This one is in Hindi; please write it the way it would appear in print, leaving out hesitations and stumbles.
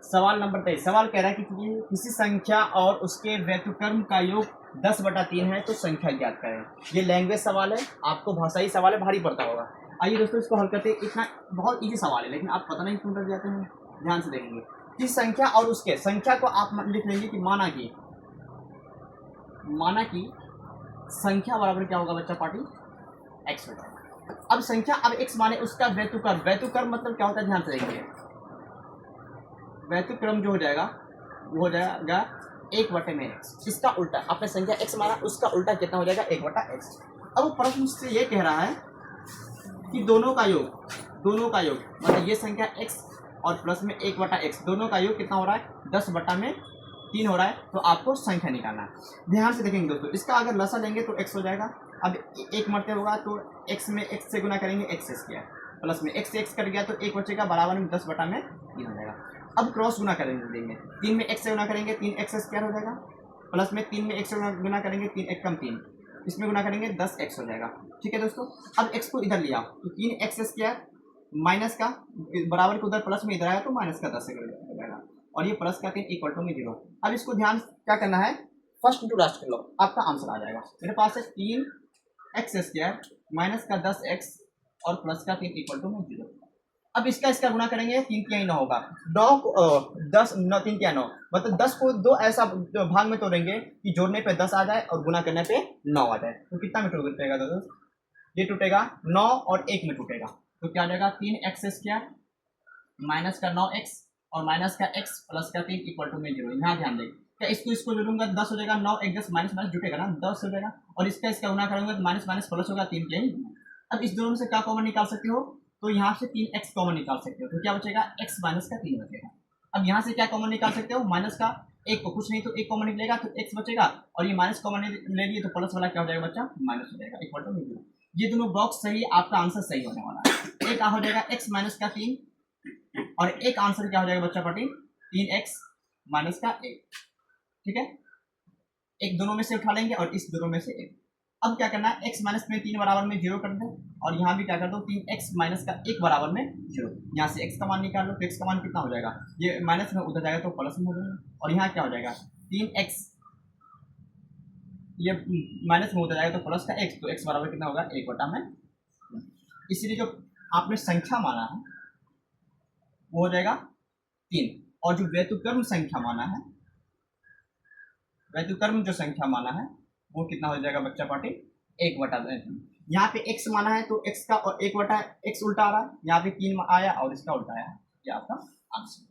सवाल नंबर 23 सवाल कह रहा है कि किसी संख्या और उसके व्युत्क्रम का योग 10/3 है तो संख्या ज्ञात करें। ये लैंग्वेज सवाल है, आपको भाषाई सवाल है, भारी पड़ता होगा। आइए दोस्तों इसको हल करते हैं। इतना बहुत इजी सवाल है लेकिन आप पता नहीं क्यों डर जाते हैं। ध्यान से देखेंगे कि संख्या और उसके संख्या को आप लिख लेंगे कि माना कि संख्या बराबर क्या होगा बच्चा पार्टी एक्स हो जाएगा। अब संख्या अब एक्स माने उसका व्युत्क्रम मतलब क्या होता है, ध्यान से देखेंगे। व्युत्क्रम जो हो जाएगा वो हो जाएगा 1/x। इसका उल्टा आपने संख्या x माना, उसका उल्टा कितना हो जाएगा 1/x। अब वो प्रश्न से ये कह रहा है कि दोनों का योग मतलब ये संख्या x और प्लस में 1/x दोनों का योग कितना हो रहा है 10/3 हो रहा है। तो आपको संख्या निकालना है। ध्यान से देखेंगे दोस्तों, इसका अगर लसा लेंगे तो x हो जाएगा। अब एक मरते होगा तो x में x से गुना करेंगे x² प्लस में x से x कट गया तो 1 बचेगा बराबर में 10/3 हो जाएगा। अब क्रॉस गुना करेंगे 3 में x से गुना करेंगे 3x² हो जाएगा प्लस में 3 में x से गुना करेंगे 3 1 कम 3 इसमें गुना करेंगे 10x हो जाएगा। ठीक है दोस्तों, अब x को इधर लिया तो 3x² माइनस का बराबर को उधर प्लस में इधर आया तो माइनस का 10 हो जाएगा और ये प्लस का 3 इक्वल टू में 0। अब इसको ध्यान क्या करना है, फर्स्ट इंटू लास्ट कर लो, आपका आंसर आ जाएगा। मेरे पास है 3x² माइनस का 10x और प्लस का 3 इक्वल टू में 0। अब इसका गुना करेंगे 3 3 9 होगा 10 9 3 9 मतलब 10 को दो ऐसा भाग में तोड़ेंगे कि जोड़ने पे 10 आ जाए और गुना करने पे 9 आ जाए। तो कितना में टूटेगा दोस्तों, ये टूटेगा 9 और 1 में टूटेगा तो क्या आ जाएगा 3x² माइनस का 9x और माइनस का x प्लस का 3 इक्वल टू में 0। यहाँ ध्यान दें, क्या इसको जोड़ूंगा 10 हो जाएगा 9 1 10 माइनस माइनस जुटेगा ना 10 हो जाएगा और इसका गुना करूंगा तो माइनस माइनस प्लस होगा 3 के ही। अब इस दोनों से क्या कॉमन निकाल सकते हो, तो यहाँ से 3x कॉमन निकाल सकते हो तो क्या बचेगा x माइनस का 3 बचेगा। अब यहाँ से क्या कॉमन निकाल सकते हो, माइनस का 1 को कुछ नहीं तो 1 कॉमन निकलेगा तो x बचेगा और ये माइनस कॉमन ले लिए तो प्लस वाला क्या हो जाएगा बच्चा माइनस हो जाएगा इक्वल टू 0। ये दोनों बॉक्स सही, आपका आंसर सही होने वाला है। एक हो जाएगा x माइनस का 3 और एक आंसर क्या हो जाएगा बच्चा पार्टी 3x माइनस का 1। ठीक है, एक दोनों में से उठा लेंगे और इस दोनों में से एक। अब क्या करना है, x माइनस में 3 बराबर में 0 कर दो और यहाँ भी क्या कर दो 3x माइनस का 1 बराबर में 0। यहाँ से x का मान निकाल लो तो x का मान कितना हो जाएगा, ये माइनस में उधर जाएगा तो प्लस में हो जाएगा और यहाँ क्या हो जाएगा 3x, ये माइनस में उधर जाएगा तो प्लस का x तो x बराबर कितना होगा 1/में। इसलिए जो आपने संख्या माना है वो हो जाएगा 3 और जो व्युत्क्रम संख्या माना है, व्युत्क्रम जो संख्या माना है वो कितना हो जाएगा बच्चा पार्टी 1/3। यहाँ पे x माना है तो x का और 1/x उल्टा आ रहा है, यहाँ पे 3 आया और इसका उल्टा आया। ये आपका आंसर।